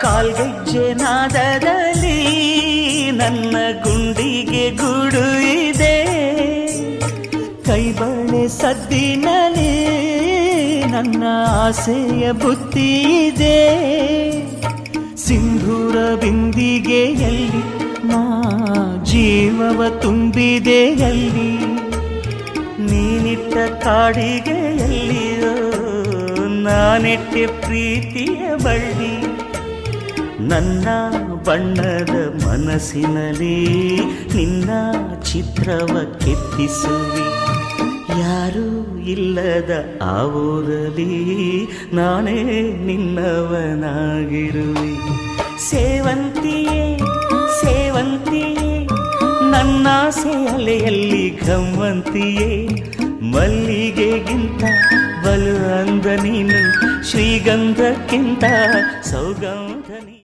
ಕಾಲ್ಗೆಜ್ಜೆ ನಾದದಲ್ಲಿ ನನ್ನ ಗುಂಡಿಗೆ ಗೂಡು ಇದೆ, ಕೈಬಳೆ ಸದ್ದಿನಲ್ಲಿ ನನ್ನ ಆಸೆಯ ಬುತ್ತಿ ಇದೆ. ಸಿಂಧೂರ ಬಿಂದಿಗೆಯಲ್ಲಿ ನಾ ಜೀವವ ತುಂಬಿದೆಯಲ್ಲಿ, ನೀನಿಟ್ಟ ಕಾಡಿಗೆಯಲ್ಲಿಯೋ ನಾನಿಟ್ಟೆ ಪ್ರೀತಿಯ ಬಳ್ಳಿ. ನನ್ನ ಬಣ್ಣದ ಮನಸ್ಸಿನಲ್ಲಿ ನಿನ್ನ ಚಿತ್ರವ ಕೆತ್ತಿಸುವಿ, ಯಾರೂ ಇಲ್ಲದ ಆ ಊರಲ್ಲಿ ನಾನೇ ನಿನ್ನವನಾಗಿರುವೆ. ಸೇವಂತಿಯೇ ಸೇವಂತಿಯೇ ನನ್ನಾಸೆ ಅಲೆಯಲ್ಲಿ ಗಮ್ಮಂತಿಯೇ, ಮಲ್ಲಿಗೆಗಿಂತ ಬಲು ಅಂದ ನೀನು, ಶ್ರೀಗಂಧಕ್ಕಿಂತ ಸೌಗಂಧ ನೀನು.